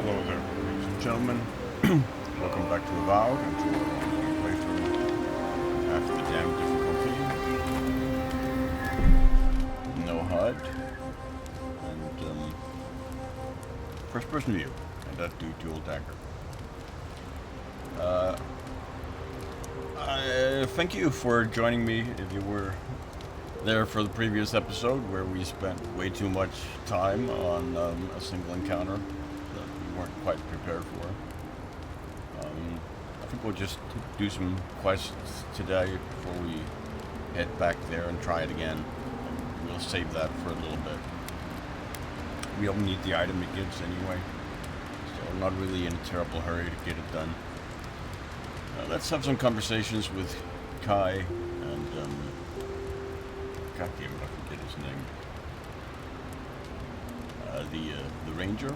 Hello there, ladies and gentlemen. Welcome back to Avowed and to our ongoing playthrough after the damn difficulty. No HUD. And, first person view. And that dual dagger. Thank you for joining me if you were there for the previous episode where we spent way too much time on a single encounter that we weren't quite prepared for. I think we'll just do some quests today before we head back there and try it again. And we'll save that for a little bit. We don't need the item it gives anyway, so I'm not really in a terrible hurry to get it done. Let's have some conversations with Kai and God damn it, I forget his name. The ranger,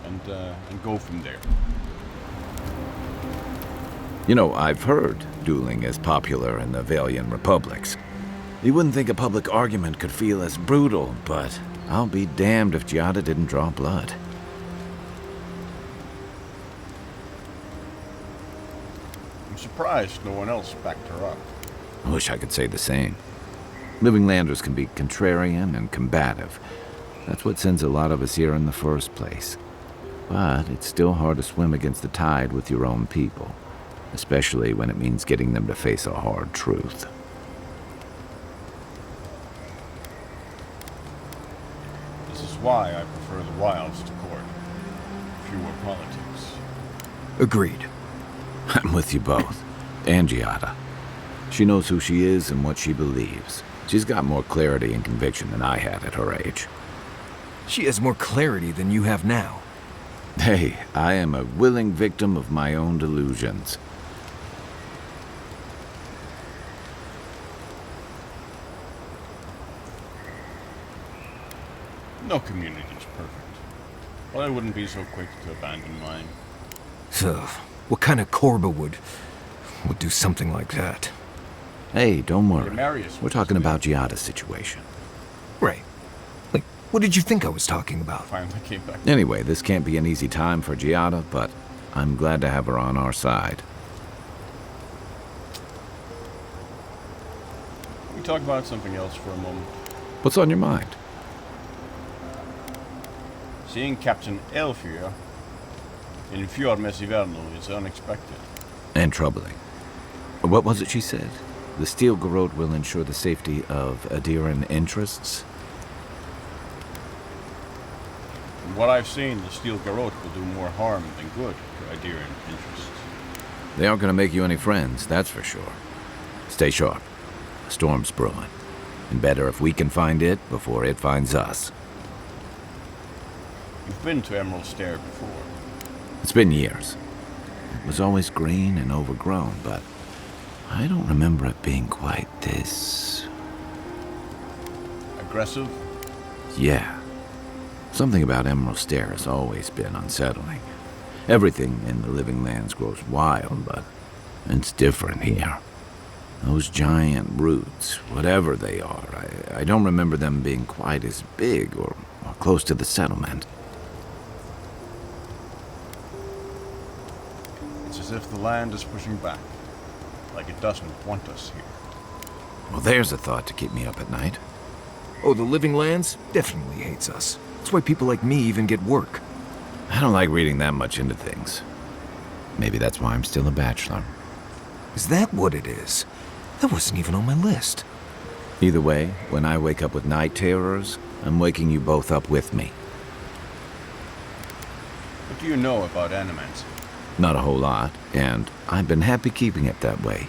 and go from there. You know, I've heard dueling is popular in the Valiant Republics. You wouldn't think a public argument could feel as brutal, but I'll be damned if Giada didn't draw blood. I'm surprised no one else backed her up. I wish I could say the same. Living Landers can be contrarian and combative. That's what sends a lot of us here in the first place. But it's still hard to swim against the tide with your own people, especially when it means getting them to face a hard truth. This is why I prefer the wilds to court. Fewer politics. Agreed. I'm with you both. And Giada. She knows who she is and what she believes. She's got more clarity and conviction than I had at her age. She has more clarity than you have now. Hey, I am a willing victim of my own delusions. No community is perfect, but I wouldn't be so quick to abandon mine. So, what kind of Korba would do something like that? Hey, don't worry. Marius We're talking about Giada's situation. Right. Like, what did you think I was talking about? Finally came back. Anyway, this can't be an easy time for Giada, but I'm glad to have her on our side. We talk about something else for a moment. What's on your mind? Seeing Captain Elfir in Fjord Messiverno is unexpected. And troubling. What was it she said? The Steel Garrote will ensure the safety of Adiran interests? From what I've seen, the Steel Garrote will do more harm than good to Adiran interests. They aren't going to make you any friends, that's for sure. Stay sharp. A storm's brewing. And better if we can find it before it finds us. You've been to Emerald Stair before. It's been years. It was always green and overgrown, but I don't remember it being quite this... Aggressive? Yeah. Something about Emerald Stair has always been unsettling. Everything in the Living Lands grows wild, but it's different here. Those giant roots, whatever they are, I don't remember them being quite as big or close to the settlement. It's as if the land is pushing back, like it doesn't want us here. Well, there's a thought to keep me up at night. Oh, the Living Lands definitely hates us. That's why people like me even get work. I don't like reading that much into things. Maybe that's why I'm still a bachelor. Is that what it is? That wasn't even on my list. Either way, when I wake up with night terrors, I'm waking you both up with me. What do you know about animancy? Not a whole lot, and I've been happy keeping it that way.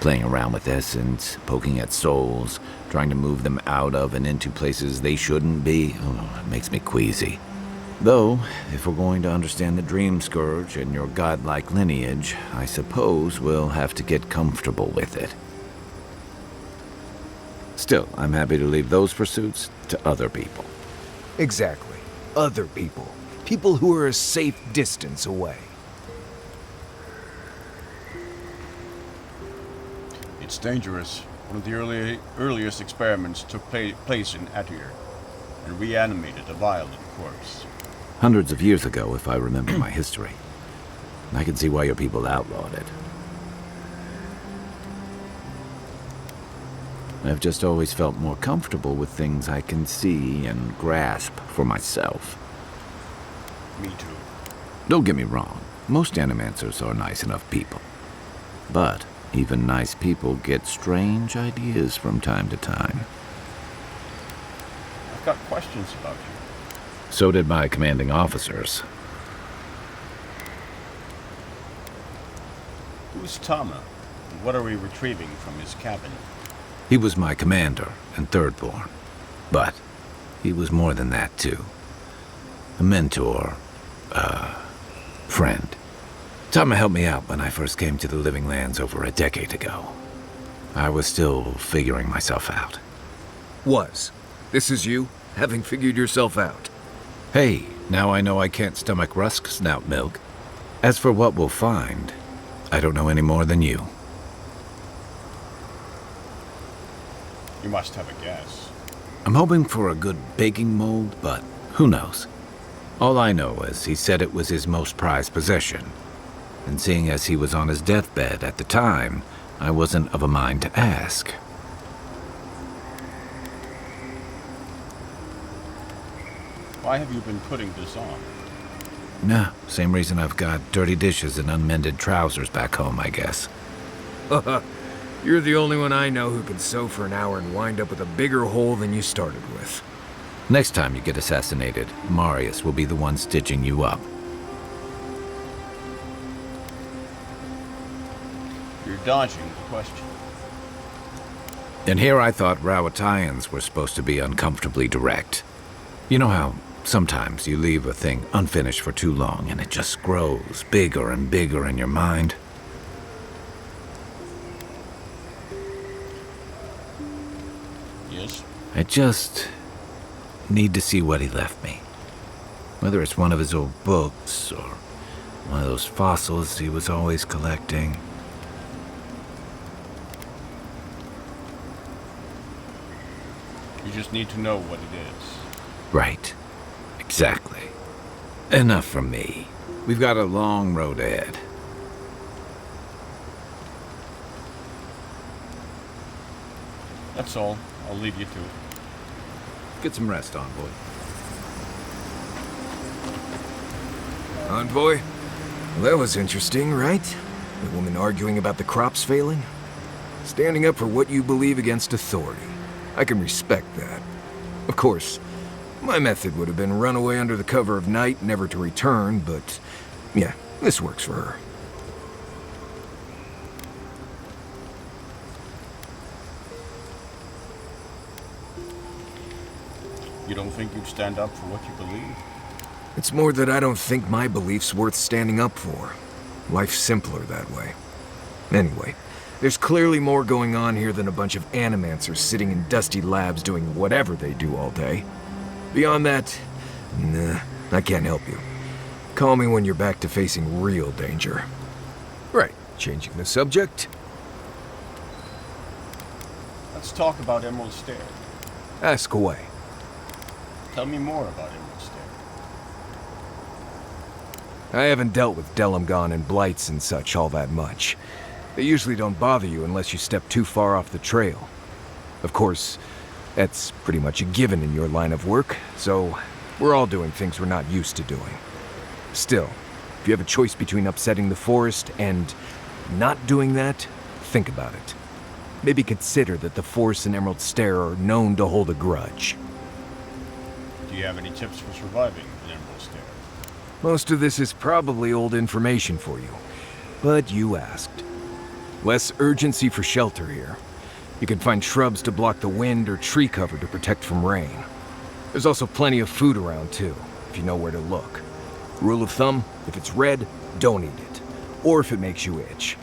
Playing around with essence, poking at souls, trying to move them out of and into places they shouldn't be, it makes me queasy. Though, if we're going to understand the Dream Scourge and your godlike lineage, I suppose we'll have to get comfortable with it. Still, I'm happy to leave those pursuits to other people. Exactly. Other people. People who are a safe distance away. It's dangerous. One of the earliest experiments took place in Atyr. and reanimated a violent corpse. Hundreds of years ago, if I remember my history. I can see why your people outlawed it. I've just always felt more comfortable with things I can see and grasp for myself. Me too. Don't get me wrong, most animancers are nice enough people. But even nice people get strange ideas from time to time. I've got questions about you. So did my commanding officers. Who's Tama, and what are we retrieving from his cabin? He was my commander and thirdborn. But he was more than that, too. A mentor, friend. Tama helped me out when I first came to the Living Lands over a decade ago. I was still figuring myself out. This is you, having figured yourself out. Hey, now I know I can't stomach rusk snout milk. As for what we'll find, I don't know any more than you. You must have a guess. I'm hoping for a good baking mold, but who knows? All I know is he said it was his most prized possession. And seeing as he was on his deathbed at the time, I wasn't of a mind to ask. Why have you been putting this on? Nah, same reason I've got dirty dishes and unmended trousers back home, I guess. You're the only one I know who can sew for an hour and wind up with a bigger hole than you started with. Next time you get assassinated, Marius will be the one stitching you up. You're dodging the question. And here I thought Rawatayans were supposed to be uncomfortably direct. You know how sometimes you leave a thing unfinished for too long and it just grows bigger and bigger in your mind? Yes? I just need to see what he left me. Whether it's one of his old books or one of those fossils he was always collecting. You just need to know what it is. Right. Exactly. Enough from me. We've got a long road ahead. That's all. I'll leave you to it. Get some rest, Envoy. Envoy? Well, that was interesting, right? The woman arguing about the crops failing? Standing up for what you believe against authority. I can respect that. Of course, my method would have been run away under the cover of night, never to return, but yeah, this works for her. You don't think you'd stand up for what you believe? It's more that I don't think my belief's worth standing up for. Life's simpler that way. Anyway, there's clearly more going on here than a bunch of animancers sitting in dusty labs doing whatever they do all day. Beyond that, nah, I can't help you. Call me when you're back to facing real danger. Right, changing the subject. Let's talk about Emerald Stair. Ask away. Tell me more about Emerald Stair. I haven't dealt with Delamgon and blights and such all that much. They usually don't bother you unless you step too far off the trail. Of course, that's pretty much a given in your line of work, so we're all doing things we're not used to doing. Still, if you have a choice between upsetting the forest and not doing that, think about it. Maybe consider that the forest and Emerald Stair are known to hold a grudge. Do you have any tips for surviving an Emerald Stair? Most of this is probably old information for you, but you asked. Less urgency for shelter here. You can find shrubs to block the wind or tree cover to protect from rain. There's also plenty of food around too, if you know where to look. Rule of thumb, if it's red, don't eat it, or if it makes you itch.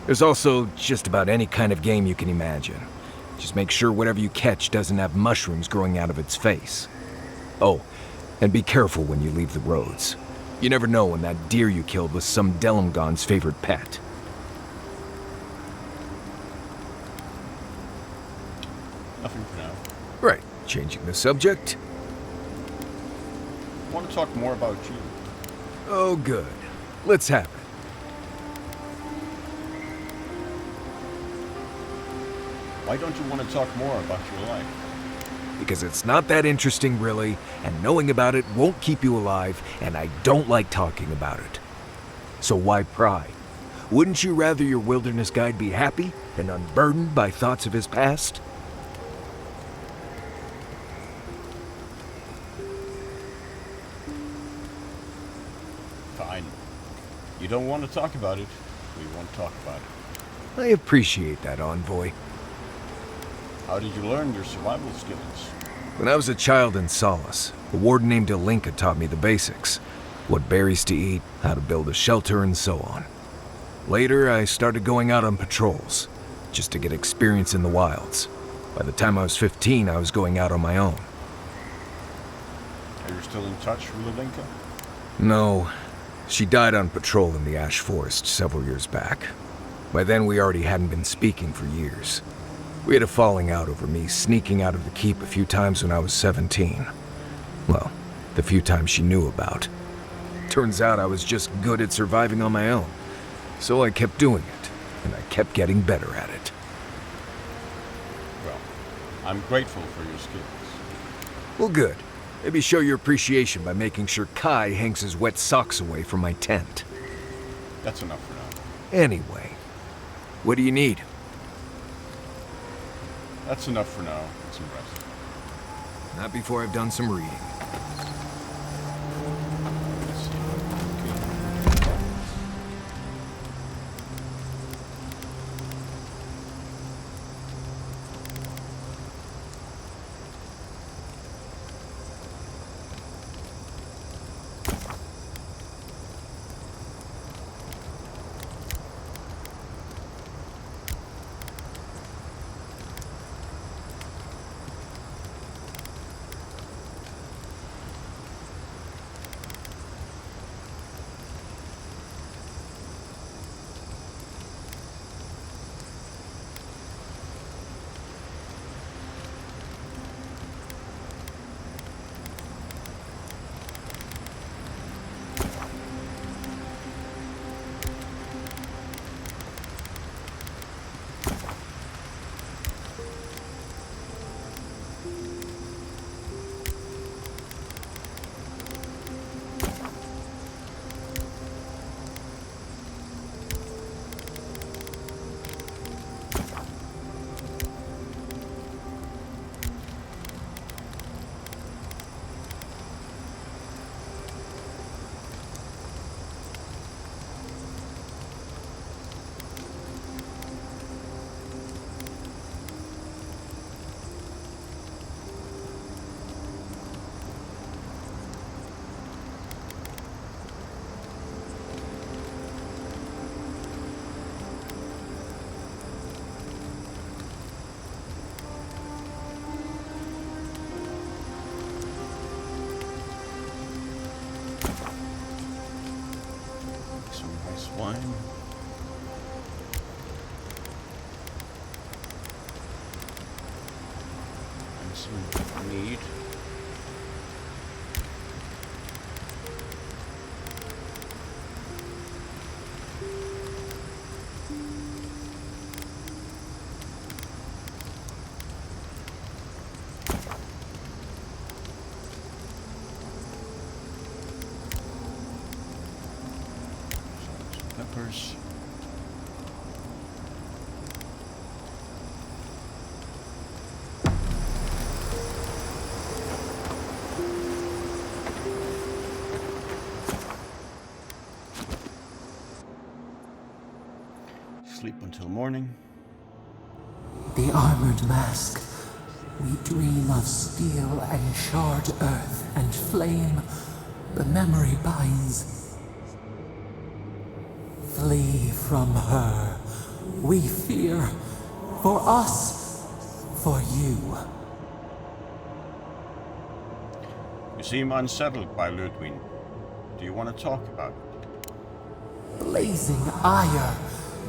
There's also just about any kind of game you can imagine. Just make sure whatever you catch doesn't have mushrooms growing out of its face. Oh, and be careful when you leave the roads. You never know when that deer you killed was some Delamgon's favorite pet. Nothing for now. Right, changing the subject. want to talk more about you. Oh, good. Let's have it. Why don't you want to talk more about your life? Because it's not that interesting, really, and knowing about it won't keep you alive, and I don't like talking about it. So why pry? Wouldn't you rather your wilderness guide be happy and unburdened by thoughts of his past? Fine. You don't want to talk about it. We won't talk about it. I appreciate that, Envoy. How did you learn your survival skills? When I was a child in Solace, a warden named Alinka taught me the basics. What berries to eat, how to build a shelter, and so on. Later, I started going out on patrols, just to get experience in the wilds. By the time I was 15, I was going out on my own. Are you still in touch with Alinka? No, she died on patrol in the Ash Forest several years back. By then, we already hadn't been speaking for years. We had a falling out over me sneaking out of the keep a few times when I was 17. Well, the few times she knew about. Turns out I was just good at surviving on my own. So I kept doing it, and I kept getting better at it. Well, I'm grateful for your skills. Well, good. Maybe show your appreciation by making sure Kai hangs his wet socks away from my tent. That's enough for now. Anyway, what do you need? That's enough for now. Get some rest. Not before I've done some reading. Let's see. Okay. Some nice wine. And some meat. Peppers. Sleep until morning. The armored mask. We dream of steel and charred earth and flame. The memory binds. Flee from her. We fear. For us. For you. You seem unsettled by Ludwig. Do you want to talk about it? Blazing ire.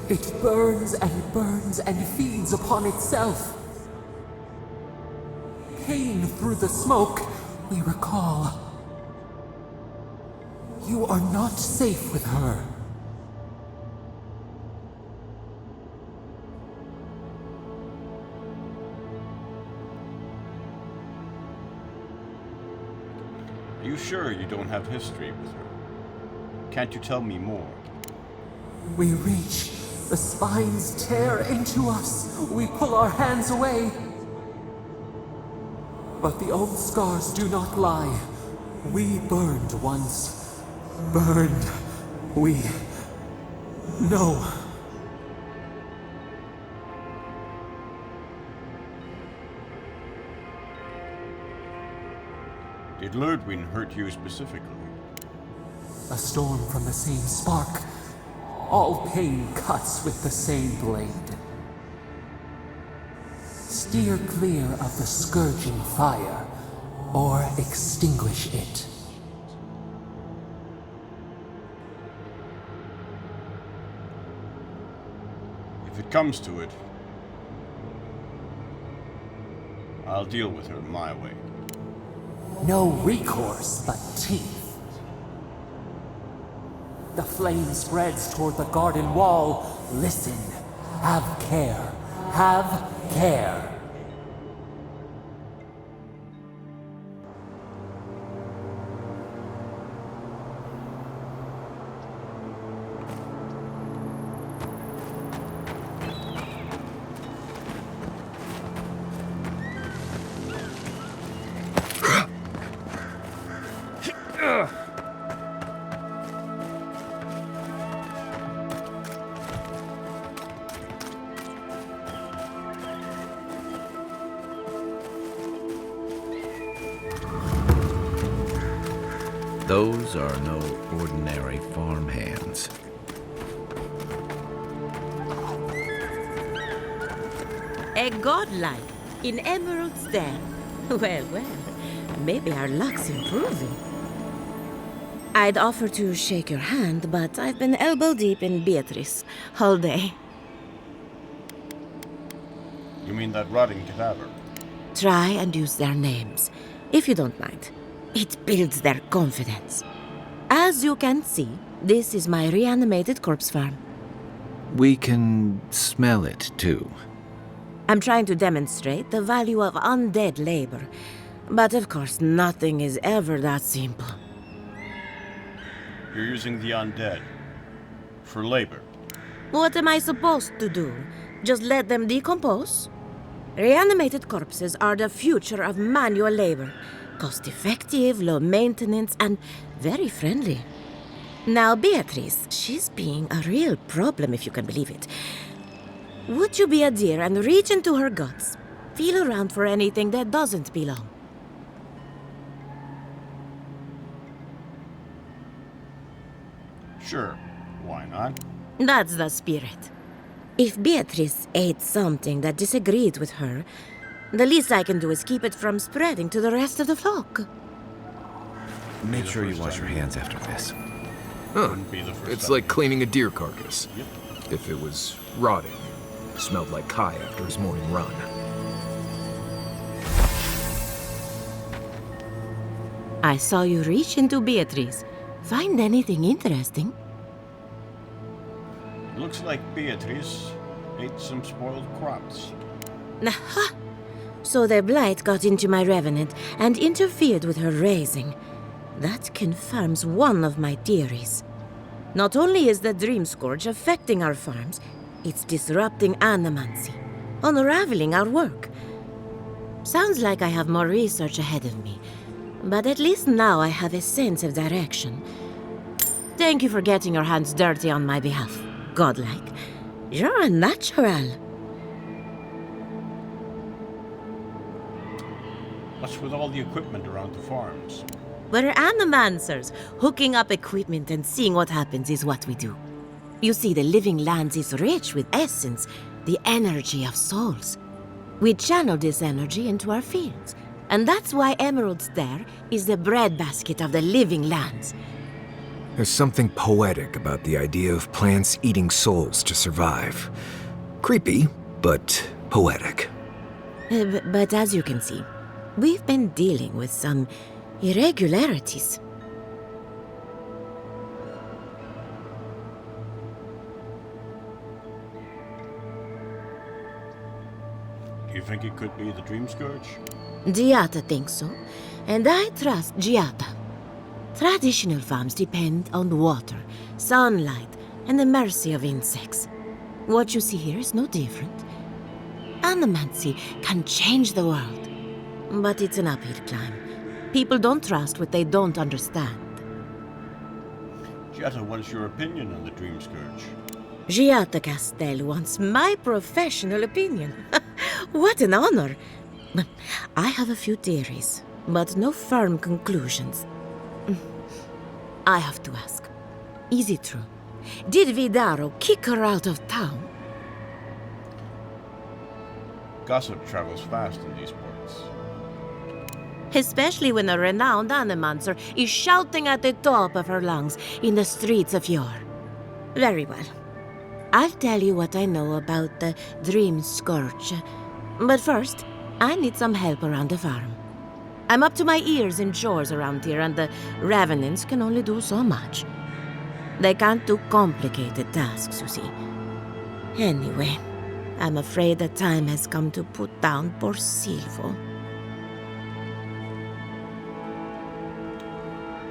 It burns and feeds upon itself. Pain through the smoke, we recall. You are not safe with her. Are you sure you don't have history with her? Can't you tell me more? We reach. The spines tear into us. We pull our hands away. But the old scars do not lie. We burned once. Burned. We know. Did Lurdwin hurt you specifically? A storm from the same spark. All pain cuts with the same blade. Steer clear of the scourging fire, or extinguish it. If it comes to it, I'll deal with her my way. No recourse but teeth. The flame spreads toward the garden wall. Listen. Have care. Have care. Those are no ordinary farmhands. A godlike in Emerald's den. Well, maybe our luck's improving. I'd offer to shake your hand, but I've been elbow deep in Beatrice all day. You mean that rotting cadaver? Try and use their names, if you don't mind. It builds their confidence. As you can see, this is my reanimated corpse farm. We can smell it, too. I'm trying to demonstrate the value of undead labor. But of course, nothing is ever that simple. You're using the undead for labor. What am I supposed to do? Just let them decompose? Reanimated corpses are the future of manual labor. Cost-effective, low maintenance, and very friendly. Now, Beatrice, she's being a real problem, if you can believe it. Would you be a dear and reach into her guts? Feel around for anything that doesn't belong. Sure, why not? That's the spirit. If Beatrice ate something that disagreed with her, the least I can do is keep it from spreading to the rest of the flock. Make sure you wash your hands after this. Huh. Wouldn't be the first It's time. like cleaning a deer carcass. Yep. If it was rotting, smelled like Kai after his morning run. I saw you reach into Beatrice. Find anything interesting? Looks like Beatrice ate some spoiled crops. Aha! So their blight got into my revenant and interfered with her raising. That confirms one of my theories. Not only is the Dream Scourge affecting our farms, it's disrupting animancy, unraveling our work. Sounds like I have more research ahead of me, but at least now I have a sense of direction. Thank you for getting your hands dirty on my behalf, godlike. You're a natural. What's with all the equipment around the farms? We're animancers. Hooking up equipment and seeing what happens is what we do. You see, the living lands is rich with essence, the energy of souls. We channel this energy into our fields, and that's why Emerald's there is the breadbasket of the living lands. There's something poetic about the idea of plants eating souls to survive. Creepy, but poetic. But as you can see, we've been dealing with some irregularities. You think it could be the Dream Scourge? Giata thinks so, and I trust Giata. Traditional farms depend on water, sunlight, and the mercy of insects. What you see here is no different. Animancy can change the world, but it's an uphill climb. People don't trust what they don't understand. Giata, what is your opinion on the Dream Scourge? Giata Castel wants my professional opinion. What an honor! I have a few theories, but no firm conclusions. I have to ask, is it true? Did Vidaro kick her out of town? Gossip travels fast in these parts. Especially when a renowned animancer is shouting at the top of her lungs in the streets of yore. Very well. I'll tell you what I know about the Dream Scourge. But first, I need some help around the farm. I'm up to my ears in chores around here, and the Revenants can only do so much. They can't do complicated tasks, you see. Anyway, I'm afraid the time has come to put down poor Silvo.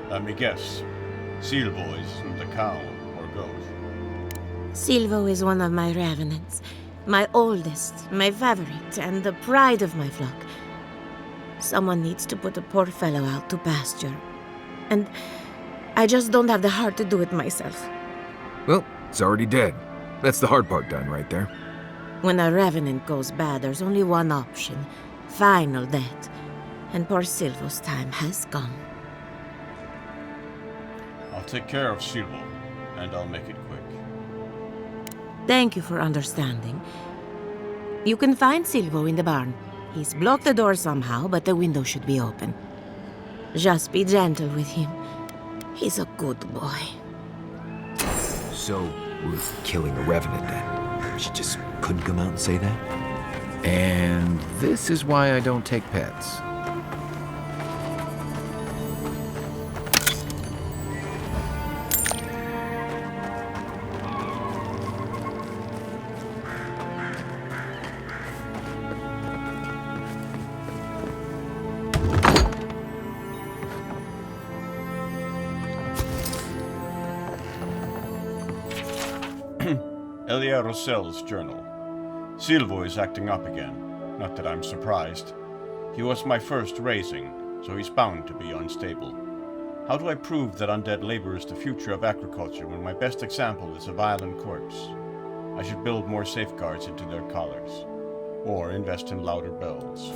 Let me guess. Silvo isn't the cow or goat. Silvo is one of my Revenants. My oldest, my favorite, and the pride of my flock. Someone needs to put the poor fellow out to pasture. And I just don't have the heart to do it myself. Well, it's already dead. That's the hard part done right there. When a Revenant goes bad, there's only one option. Final death. And poor Silvo's time has come. I'll take care of Silvo, and I'll make it quick. Thank you for understanding. You can find Silvo in the barn. He's blocked the door somehow, but the window should be open. Just be gentle with him. He's a good boy. So, we're killing a revenant then? She just couldn't come out and say that? And this is why I don't take pets. Elia Rosel's journal. Silvo is acting up again. Not that I'm surprised. He was my first raising, so he's bound to be unstable. How do I prove that undead labor is the future of agriculture when my best example is a violent corpse? I should build more safeguards into their collars. Or invest in louder bells.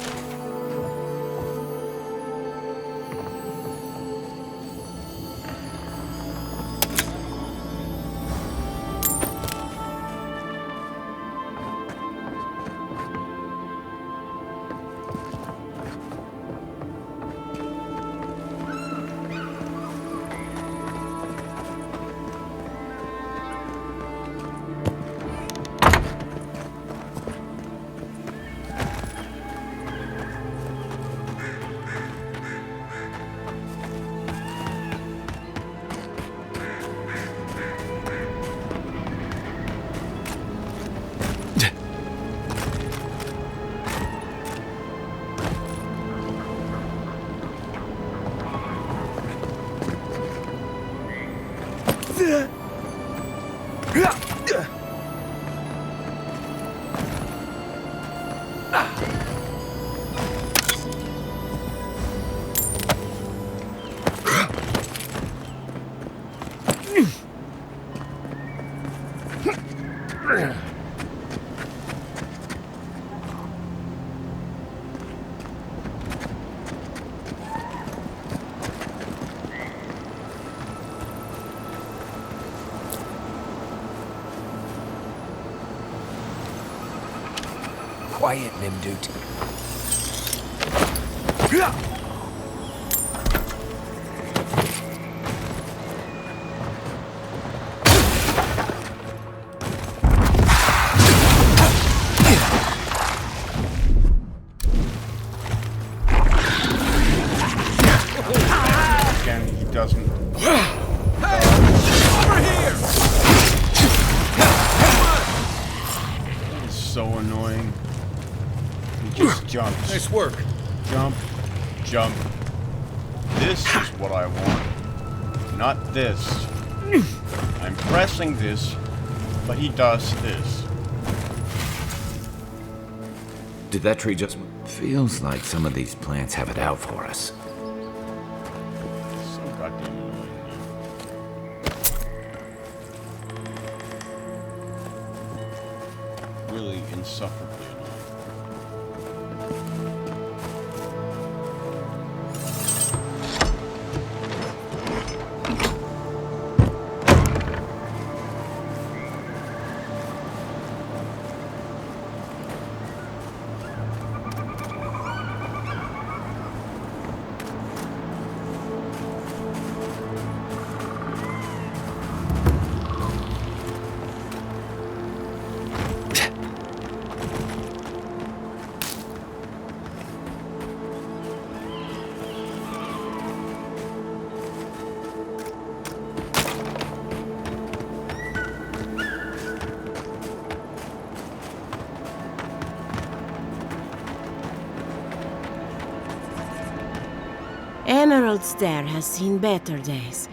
Quiet, Nimdut. Again, he doesn't. Over here! It's so annoying. He jumps. Nice work. Jump, jump. This is what I want. Not this. I'm pressing this, but he does this. Did that tree just... Feels like some of these plants have it out for us. So goddamn annoying. Really insufferably annoying. Emerald Stair has seen better days.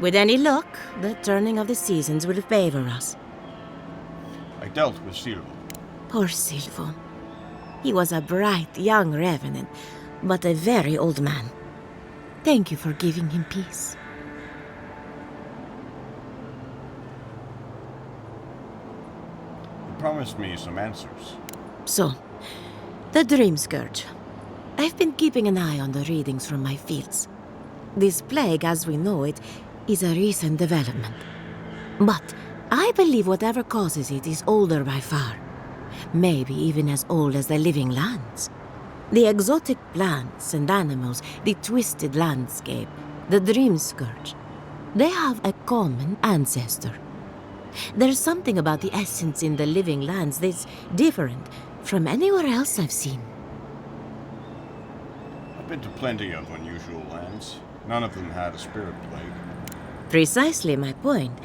With any luck, the turning of the seasons will favor us. I dealt with Silvo. Poor Silvo. He was a bright young revenant, but a very old man. Thank you for giving him peace. He promised me some answers. So, the Dream Scourge. I've been keeping an eye on the readings from my fields. This plague, as we know it, is a recent development. But I believe whatever causes it is older by far. Maybe even as old as the living lands. The exotic plants and animals, the twisted landscape, the Dream Scourge. They have a common ancestor. There's something about the essence in the living lands that's different from anywhere else I've seen. I've been to plenty of unusual lands. None of them had a spirit plague. Precisely my point.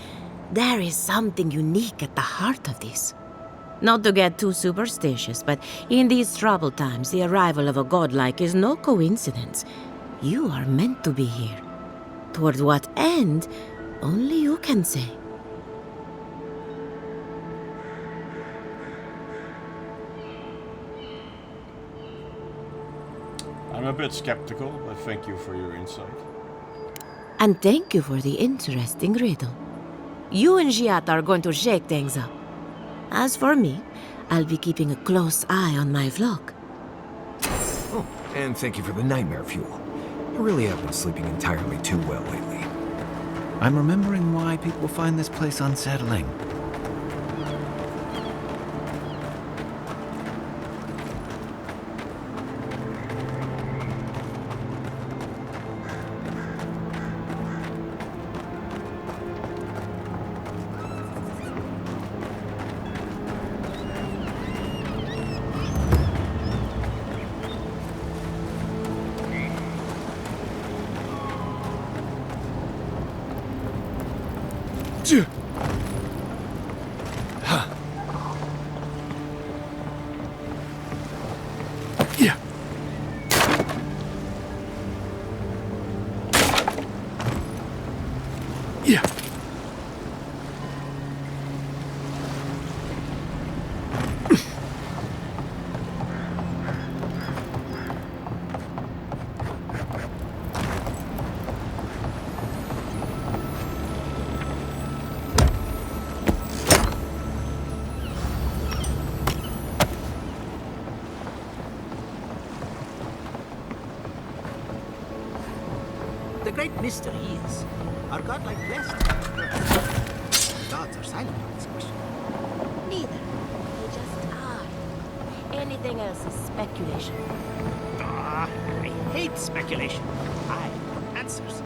There is something unique at the heart of this. Not to get too superstitious, but in these troubled times, the arrival of a godlike is no coincidence. You are meant to be here. Toward what end, only you can say. I'm a bit skeptical, but thank you for your insight. And thank you for the interesting riddle. You and Giat are going to shake things up. As for me, I'll be keeping a close eye on my flock. Oh, and thank you for the nightmare fuel. I really have been sleeping entirely too well lately. I'm remembering why people find this place unsettling. Yeah. Yeah. The great mystery is, are godlike blessed? The gods are silent on this question. Neither. They just are. Anything else is speculation. Ah, I hate speculation. I want answers.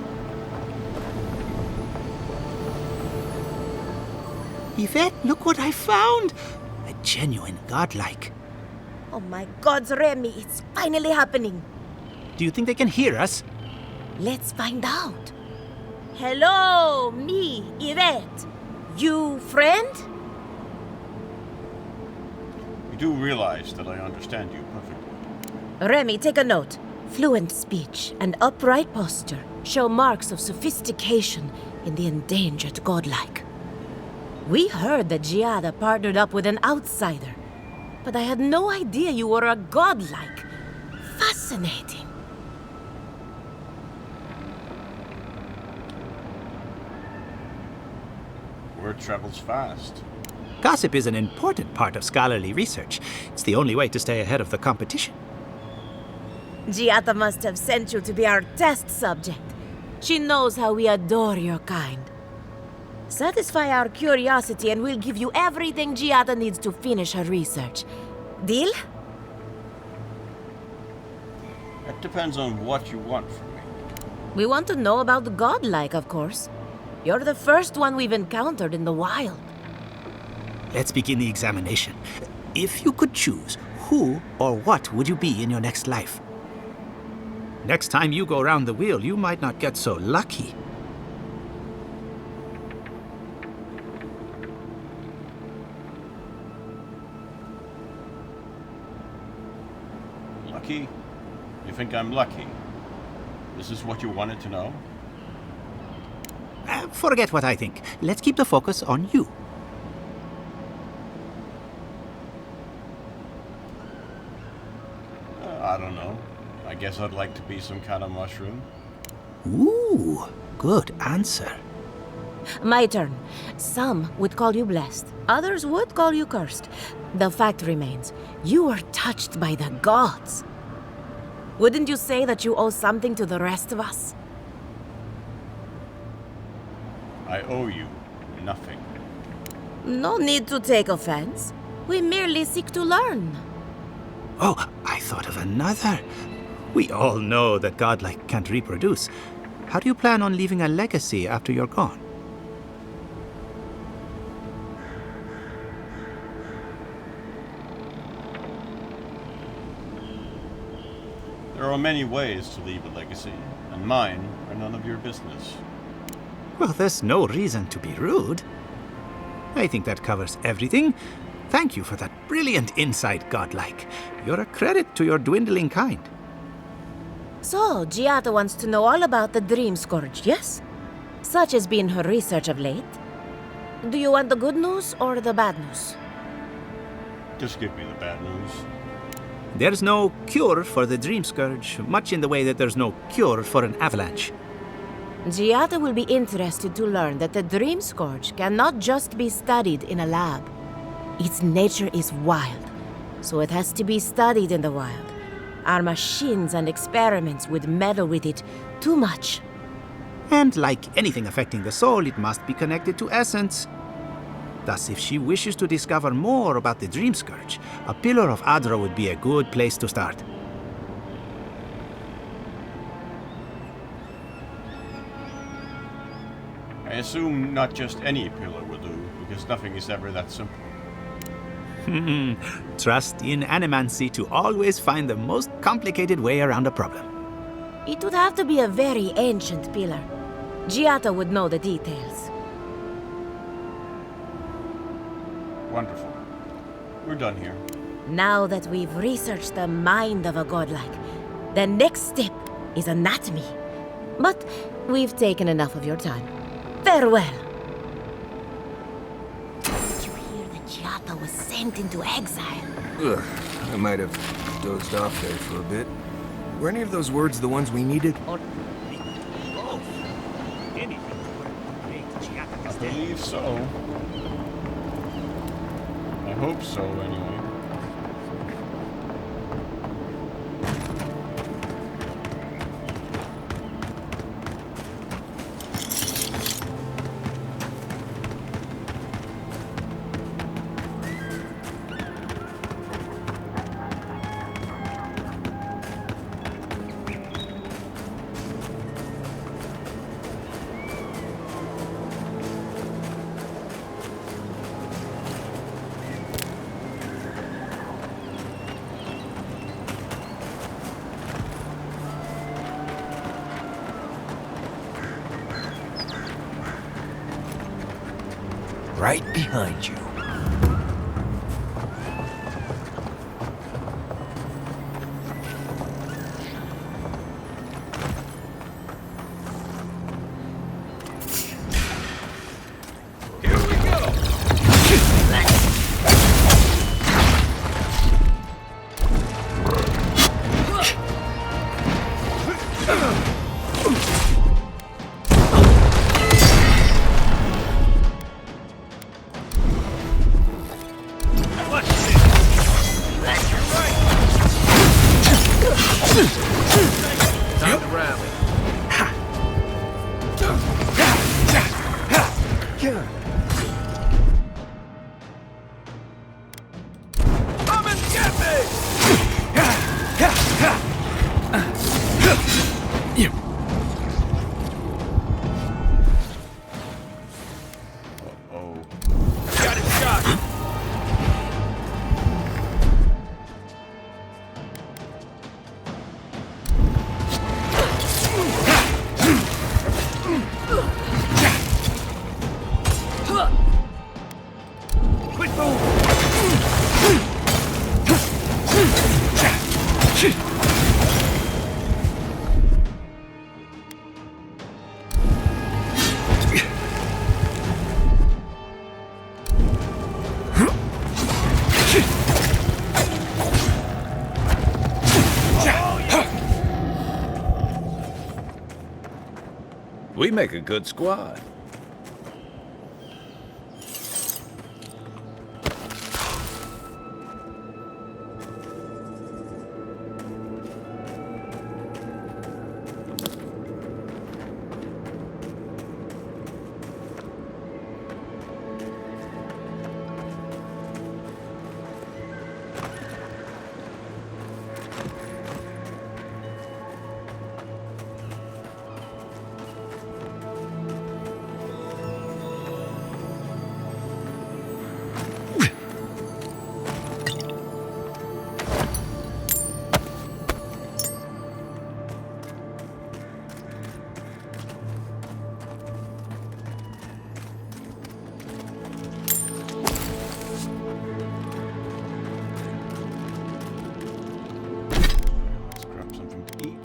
Yvette, look what I found! A genuine godlike. Oh my gods, Remy, it's finally happening. Do you think they can hear us? Let's find out. Hello, me, Yvette. You friend? You do realize that I understand you perfectly. Remy, take a note. Fluent speech and upright posture show marks of sophistication in the endangered godlike. We heard that Giada partnered up with an outsider, but I had no idea you were a godlike. Fascinating. Word travels fast. Gossip is an important part of scholarly research. It's the only way to stay ahead of the competition. Giada must have sent you to be our test subject. She knows how we adore your kind. Satisfy our curiosity and we'll give you everything Giada needs to finish her research. Deal? It depends on what you want from me. We want to know about the godlike, of course. You're the first one we've encountered in the wild. Let's begin the examination. If you could choose, who or what would you be in your next life? Next time you go round the wheel, you might not get so lucky. Lucky? You think I'm lucky? This is what you wanted to know? Forget what I think. Let's keep the focus on you. I don't know. I guess I'd like to be some kind of mushroom. Ooh, good answer. My turn. Some would call you blessed. Others would call you cursed. The fact remains, you were touched by the gods. Wouldn't you say that you owe something to the rest of us? I owe you nothing. No need to take offense. We merely seek to learn. Oh, I thought of another. We all know that godlike can't reproduce. How do you plan on leaving a legacy after you're gone? There are many ways to leave a legacy, and mine are none of your business. Well, there's no reason to be rude. I think that covers everything. Thank you for that brilliant insight, godlike. You're a credit to your dwindling kind. So, Giada wants to know all about the Dream Scourge, yes? Such has been her research of late. Do you want the good news or the bad news? Just give me the bad news. There's no cure for the Dream Scourge, much in the way that there's no cure for an avalanche. Giada will be interested to learn that the Dream Scourge cannot just be studied in a lab. Its nature is wild, so it has to be studied in the wild. Our machines and experiments would meddle with it too much. And like anything affecting the soul, it must be connected to essence. Thus, if she wishes to discover more about the Dream Scourge, a Pillar of Adra would be a good place to start. I assume not just any pillar will do, because nothing is ever that simple. Trust in animancy to always find the most complicated way around a problem. It would have to be a very ancient pillar. Giada would know the details. Wonderful. We're done here. Now that we've researched the mind of a godlike, the next step is anatomy. But we've taken enough of your time. Farewell. Did you hear that Giada was sent into exile? Ugh, I might have dozed off there for a bit. Were any of those words the ones we needed? I believe so. I hope so, anyway. Right behind you. Time to rally. Come and get me! Oh. Got it shot. Quit moving! We make a good squad. Let's grab something to eat.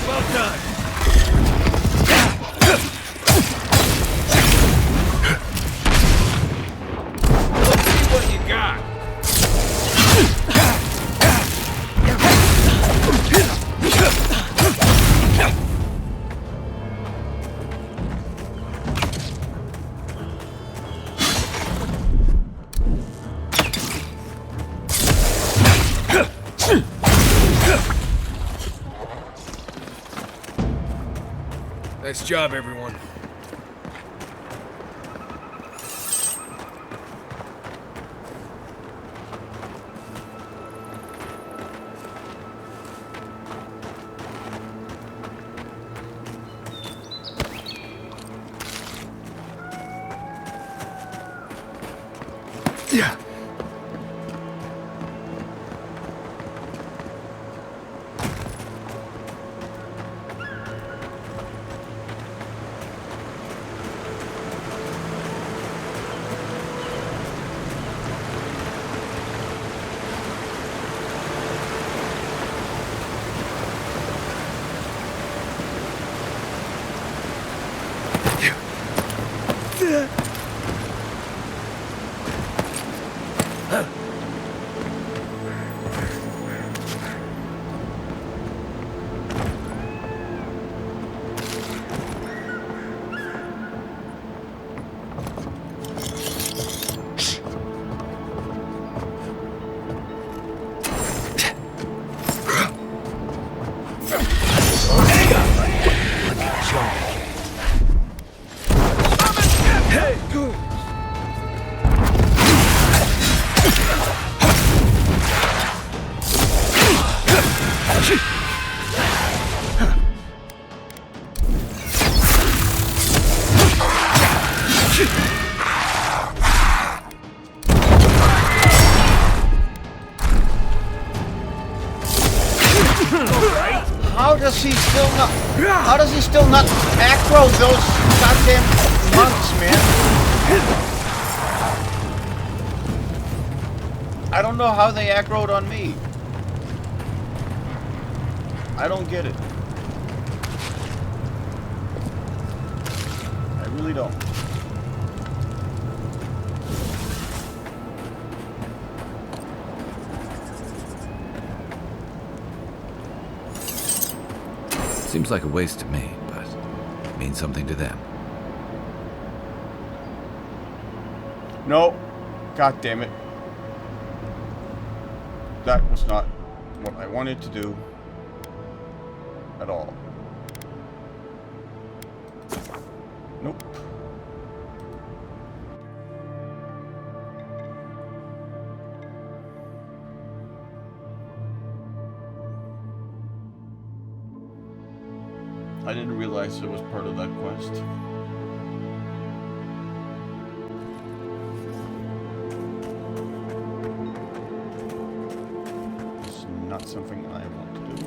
Well done. Let's see what you got. Nice job, everyone. Yeah. How does he still not aggro those goddamn monks, man? I don't know how they aggroed on me. I don't get it. I really don't. Seems like a waste to me, but it means something to them. No. God damn it. That was not what I wanted to do at all. Nope. I didn't realize it was part of that quest. It's not something I want to do.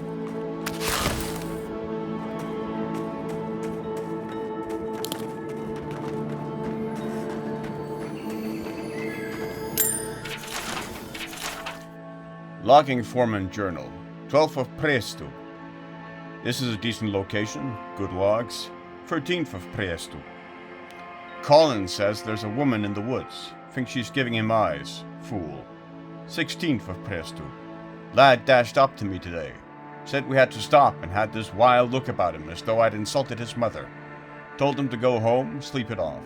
Logging Foreman Journal, 12th of Presto. This is a decent location, good logs. 13th of Presto. Colin says there's a woman in the woods. Thinks she's giving him eyes. Fool. 16th of Presto. Lad dashed up to me today. Said we had to stop and had this wild look about him as though I'd insulted his mother. Told him to go home, sleep it off.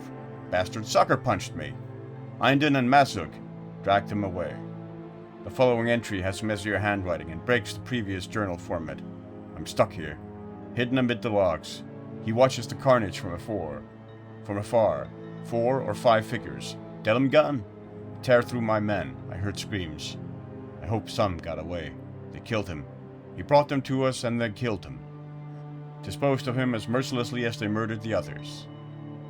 Bastard sucker punched me. Einden and Masuk dragged him away. The following entry has messier handwriting and breaks the previous journal format. I'm stuck here, hidden amid the logs. He watches the carnage from afar. 4 or 5 figures. Tell him gun. Tear through my men. I heard screams. I hope some got away. They killed him. He brought them to us and then killed him. Disposed of him as mercilessly as they murdered the others.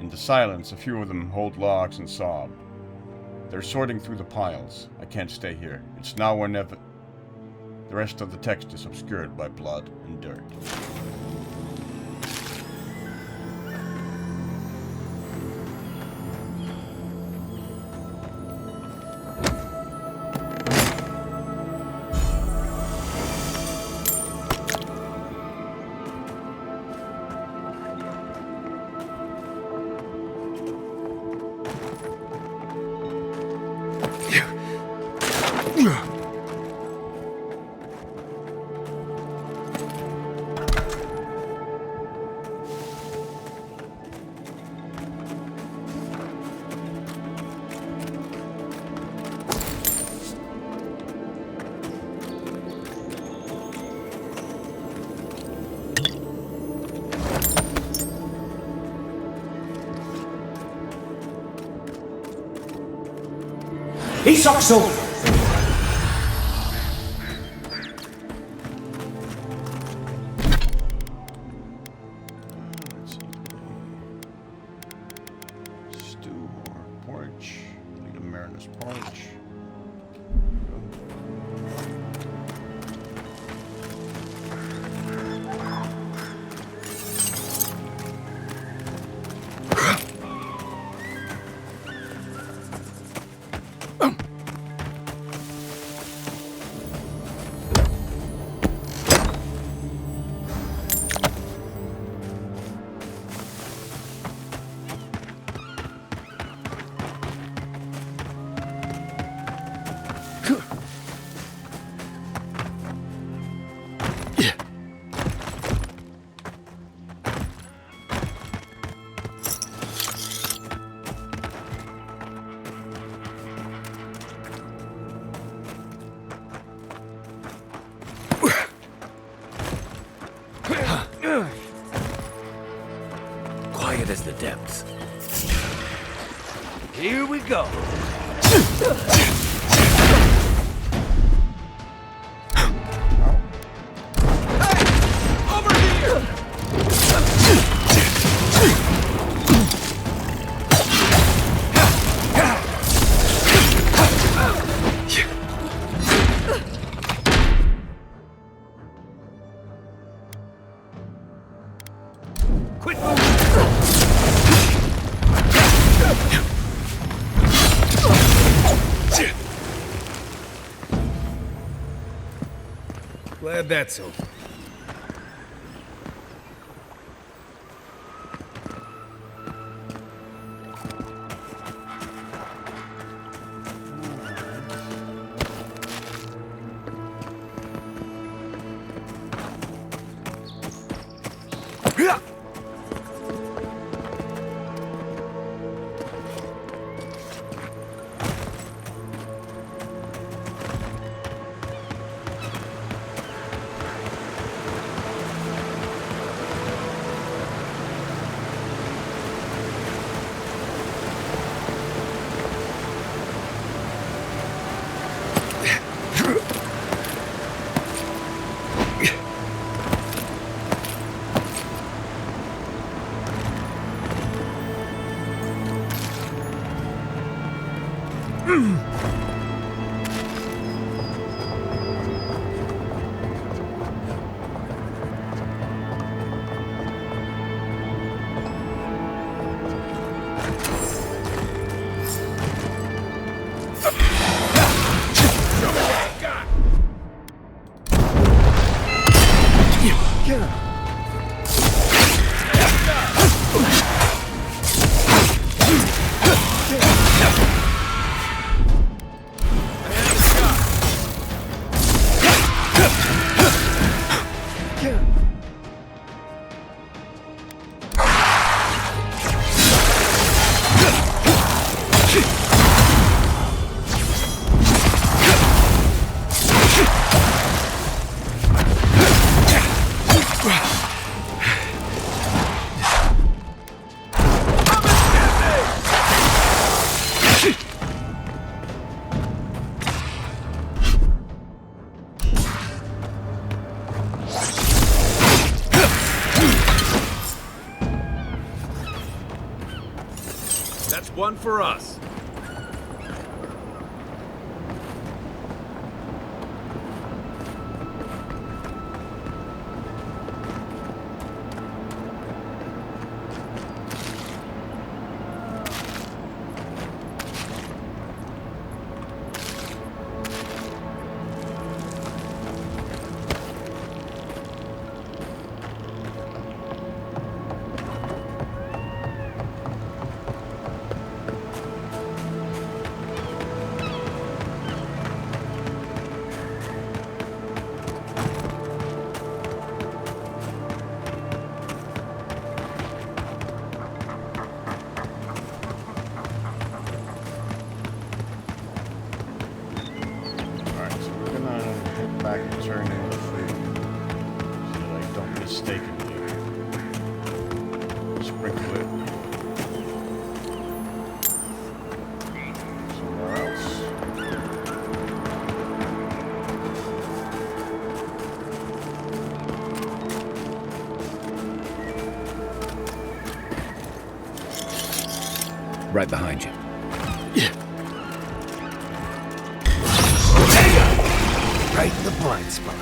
In the silence, a few of them hold logs and sob. They're sorting through the piles. I can't stay here. It's now or never. The rest of the text is obscured by blood and dirt. Isokso! Stew or porridge. Need a mariner's porridge. Quiet as the depths. Here we go. Over here! Quit moving! Glad that's over. That's one for us. Alright, so we're gonna head back and turn in the food so that I don't mistakenly sprinkle it somewhere else. Right behind you. Right in the blind spot.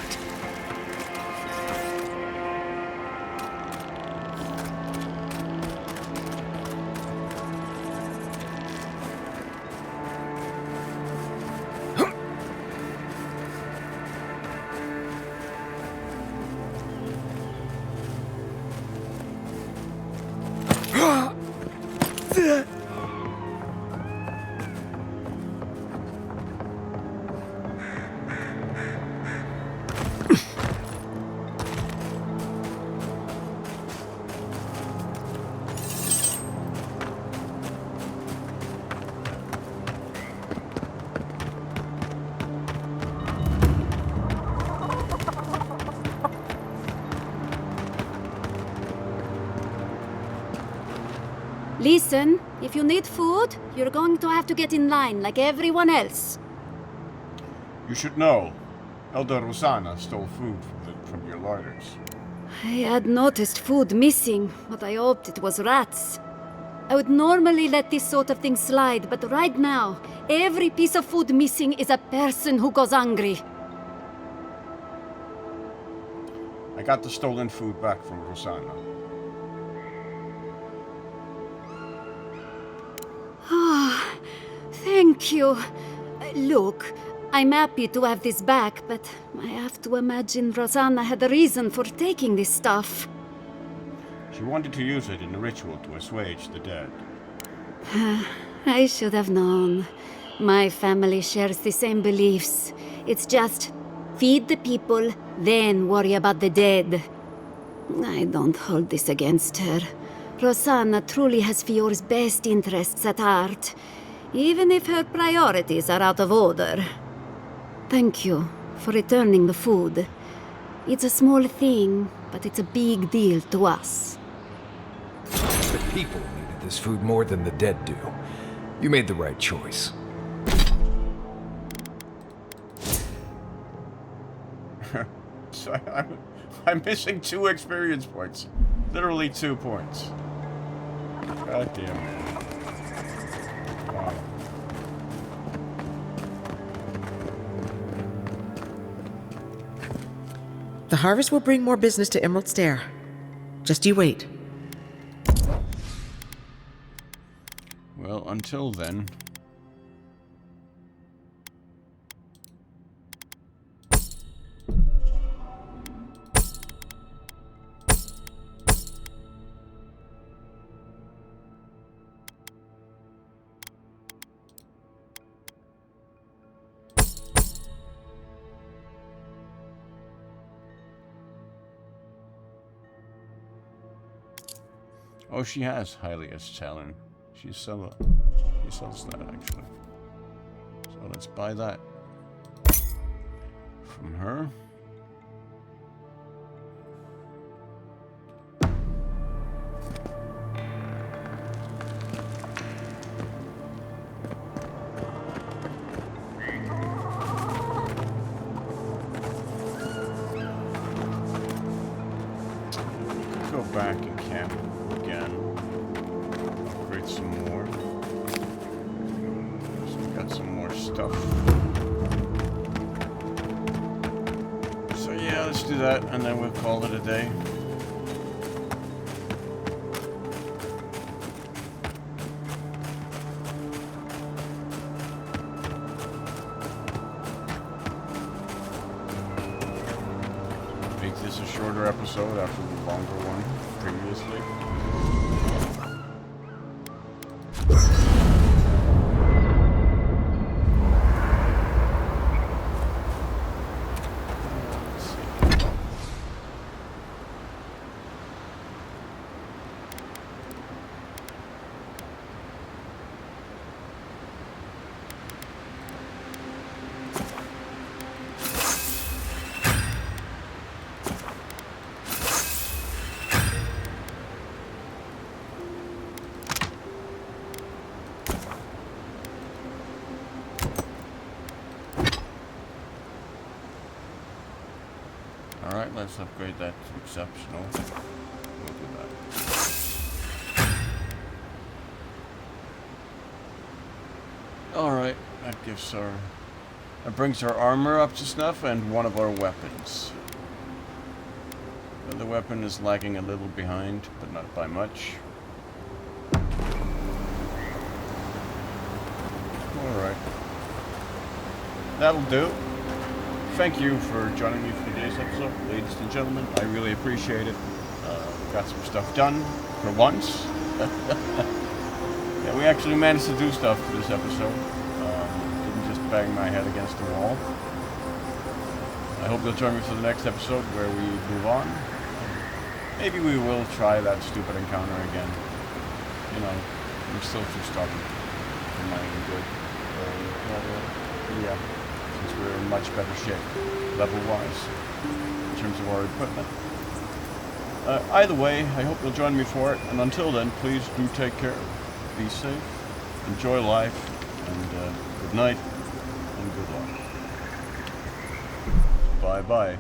Listen, if you need food, you're going to have to get in line like everyone else. You should know, Elder Rosanna stole food from your larders. I had noticed food missing, but I hoped it was rats. I would normally let this sort of thing slide, but right now, every piece of food missing is a person who goes hungry. I got the stolen food back from Rosanna. Ah, thank you. Look, I'm happy to have this back, but I have to imagine Rosanna had a reason for taking this stuff. She wanted to use it in a ritual to assuage the dead. I should have known. My family shares the same beliefs. It's just feed the people, then worry about the dead. I don't hold this against her. Rosanna truly has Fiore's best interests at heart, even if her priorities are out of order. Thank you for returning the food. It's a small thing, but it's a big deal to us. The people needed this food more than the dead do. You made the right choice. So I'm missing 2 experience points. Literally 2 points. God damn it. Wow. The harvest will bring more business to Emerald Stair. Just you wait. Well, until then... Oh, she has Hylia's talent. She sells that, actually. So let's buy that from her. Go back and camp again. Upgrade some more. So we got some more stuff. So yeah, let's do that and then we'll call it a day. Make this a shorter episode after the longer one previously. Alright, let's upgrade that to exceptional. We'll do that. Alright, that brings our armor up to snuff and one of our weapons. The other weapon is lagging a little behind, but not by much. Alright. That'll do. Thank you for joining me for today's episode, ladies and gentlemen. I really appreciate it. Got some stuff done for once. Yeah, we actually managed to do stuff for this episode. Didn't just bang my head against the wall. I hope you'll join me for the next episode where we move on. Maybe we will try that stupid encounter again. You know, I'm still too stubborn for my own good. Yeah. Since we're in much better shape, level-wise, in terms of our equipment. Either way, I hope you'll join me for it. And until then, please do take care. Be safe. Enjoy life. And good night and good luck. Bye-bye.